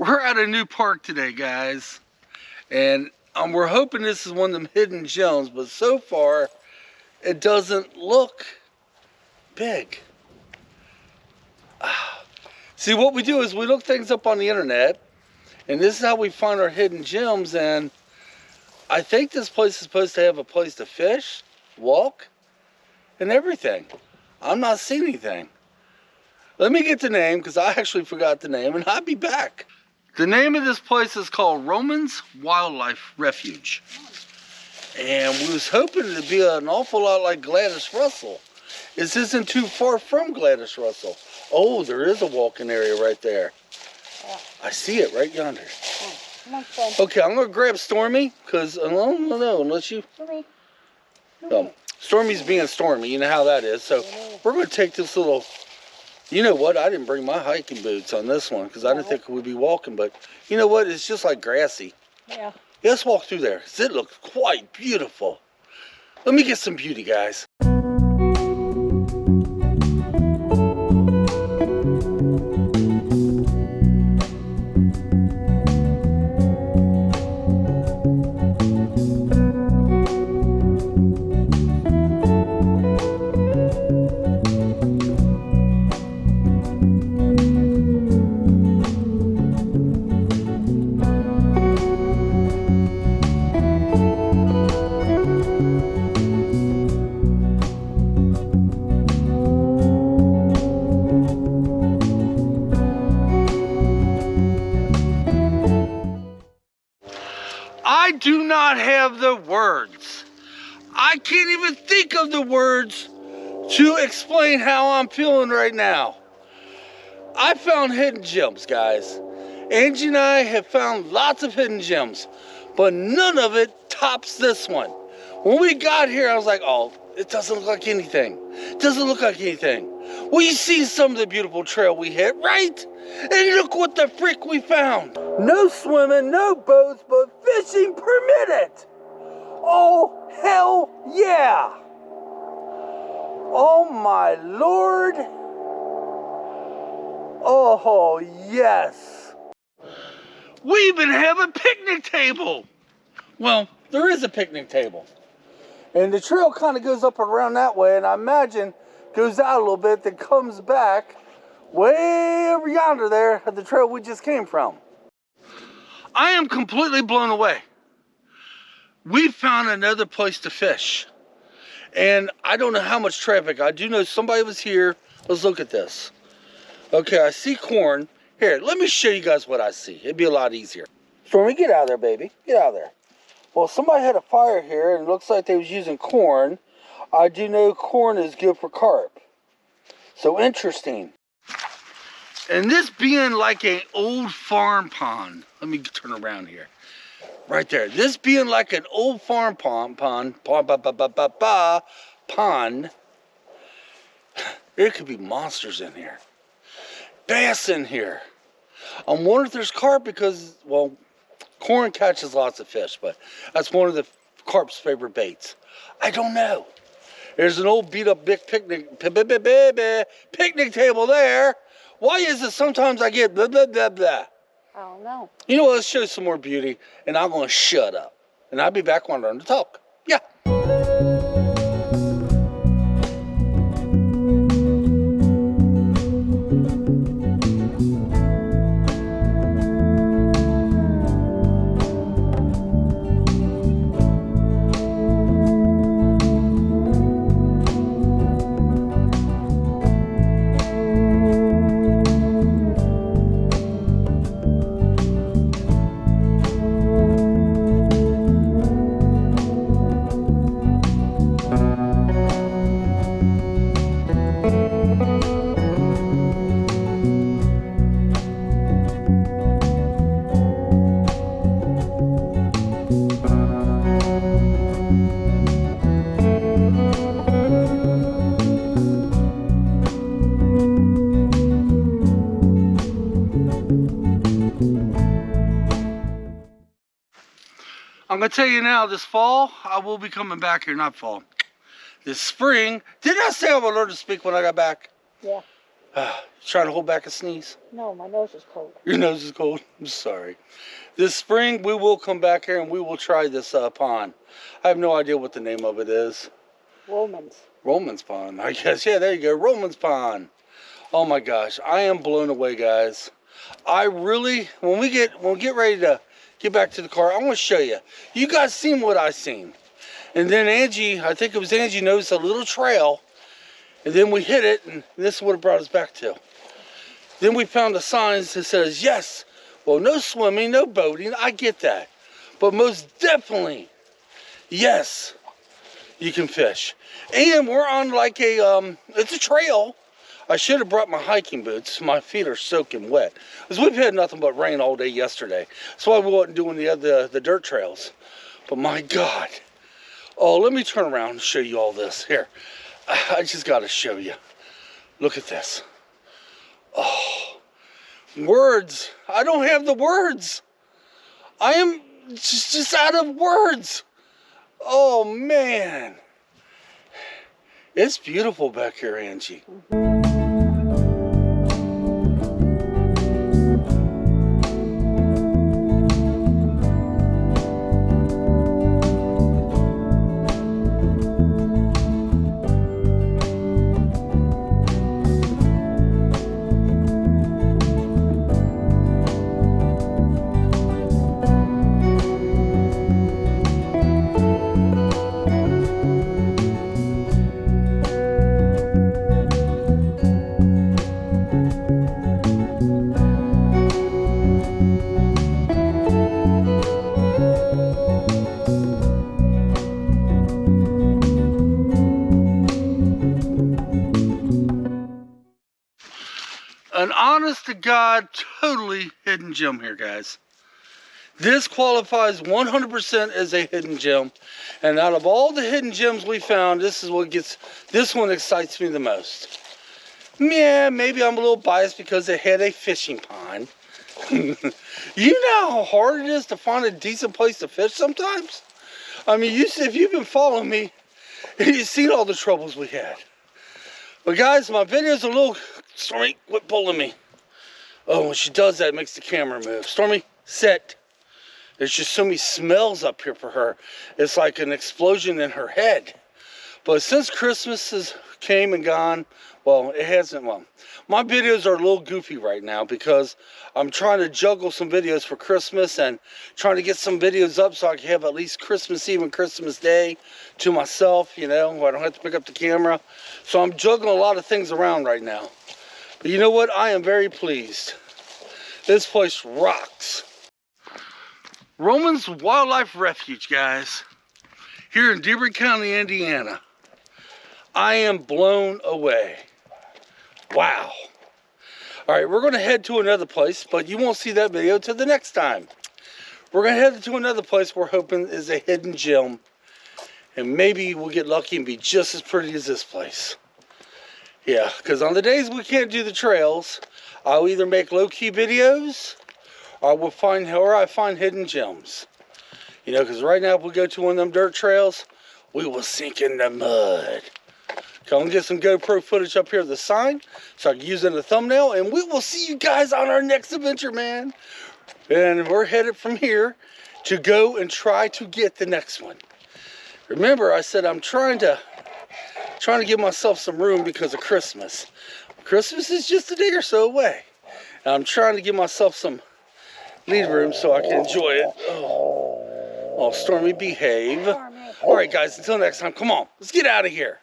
We're at a new park today, guys, and we're hoping this is one of them hidden gems, but so far it doesn't look big. See, what we do is we look things up on the internet, and this is how we find our hidden gems. And I think this place is supposed to have a place to fish, walk, and everything. I'm not seeing anything. Let me get the name, because I actually forgot the name, and I'll be back. The name of this place is called Rullman's Wildlife Refuge. And we was hoping to be an awful lot like Gladys Russell. This isn't too far from Gladys Russell. Oh, there is a walking area right there. Yeah. I see it right yonder. Okay, I'm going to grab Stormy, because, no, unless you... Stormy's being Stormy, you know how that is. So we're going to take this little... You know what? I didn't bring my hiking boots on this one because I didn't think we'd be walking, but you know what? It's just like grassy. Yeah. Let's walk through there because it looks quite beautiful. Let me get some beauty, guys. I do not have the words. I can't even think of the words to explain how I'm feeling right now. I found hidden gems, guys. Angie and I have found lots of hidden gems, but none of it tops this one. When we got here, I was like, oh, it doesn't look like anything. It doesn't look like anything. Well, you see some of the beautiful trail we hit, right? And look what the frick we found. No swimming, no boats, but fishing permitted. Oh, hell yeah. Oh, my Lord. Oh, yes. We even have a picnic table. Well, there is a picnic table. And the trail kind of goes up and around that way, and I imagine goes out a little bit, then comes back way over yonder there at the trail we just came from. I am completely blown away. We found another place to fish. And I don't know how much traffic. I do know somebody was here. Let's look at this. Okay, I see corn. Here, let me show you guys what I see. It'd be a lot easier. Stormy, get out of there, baby. Get out of there. Well, somebody had a fire here, and it looks like they was using corn. I do know corn is good for carp. So interesting. And this being like an old farm pond. Let me turn around here. Right there. This being like an old farm pond. There could be monsters in here. Bass in here. I'm wondering if there's carp because, well, corn catches lots of fish, but that's one of the carp's favorite baits. I don't know. There's an old beat up big picnic table there. Why is it sometimes I get blah, blah, blah, blah? I don't know. You know what, let's show some more beauty, and I'm going to shut up. And I'll be back when I learn to talk. Yeah. I'm going to tell you now, this fall, I will be coming back here, not fall. This spring, didn't I say I would learn to speak when I got back? Yeah. Trying to hold back a sneeze? No, my nose is cold. Your nose is cold? I'm sorry. This spring, we will come back here and we will try this pond. I have no idea what the name of it is. Rullman's. Rullman's Pond, I guess. Yeah, there you go. Rullman's Pond. Oh my gosh, I am blown away, guys. I really, when we get ready to get back to the car, I want to show you. You guys seen what I seen. And then Angie, I think it was Angie, noticed a little trail. And then we hit it, and this is what it brought us back to. Then we found the signs that says, yes, well, no swimming, no boating, I get that. But most definitely, yes, you can fish. And we're on like a, it's a trail. I should have brought my hiking boots. My feet are soaking wet. Because we've had nothing but rain all day yesterday. That's why we wasn't doing the dirt trails. But my God. Oh, let me turn around and show you all this. Here, I just got to show you. Look at this. Oh, words. I don't have the words. I am just out of words. Oh, man. It's beautiful back here, Angie. An honest to God, totally hidden gem here, guys. This qualifies 100% as a hidden gem. And out of all the hidden gems we found, this one excites me the most. Yeah, maybe I'm a little biased because it had a fishing pond. You know how hard it is to find a decent place to fish sometimes? I mean, if you've been following me, you've seen all the troubles we had. But guys, my video's a little... Stormy, quit pulling me. Oh, when she does that, it makes the camera move. Stormy, sit. There's just so many smells up here for her. It's like an explosion in her head. But since Christmas has came and gone, well, it hasn't. Well, my videos are a little goofy right now because I'm trying to juggle some videos for Christmas and trying to get some videos up so I can have at least Christmas Eve and Christmas Day to myself, you know, I don't have to pick up the camera. So I'm juggling a lot of things around right now. But you know what? I am very pleased. This place rocks. Rullman's Wildlife Refuge, guys. Here in Dearborn County, Indiana. I am blown away. Wow. Alright, we're going to head to another place, but you won't see that video till the next time. We're going to head to another place we're hoping is a hidden gem. And maybe we'll get lucky and be just as pretty as this place. Yeah, because on the days we can't do the trails, I'll either make low-key videos or I find hidden gems. You know, because right now if we go to one of them dirt trails, we will sink in the mud. Come and get some GoPro footage up here of the sign so I can use it in a thumbnail, and we will see you guys on our next adventure, man. And we're headed from here to go and try to get the next one. Remember, I said I'm trying to give myself some room because of Christmas. Christmas is just a day or so away. And I'm trying to give myself some lead room so I can enjoy it. Oh, Stormy, behave. All right, guys, until next time, come on, let's get out of here.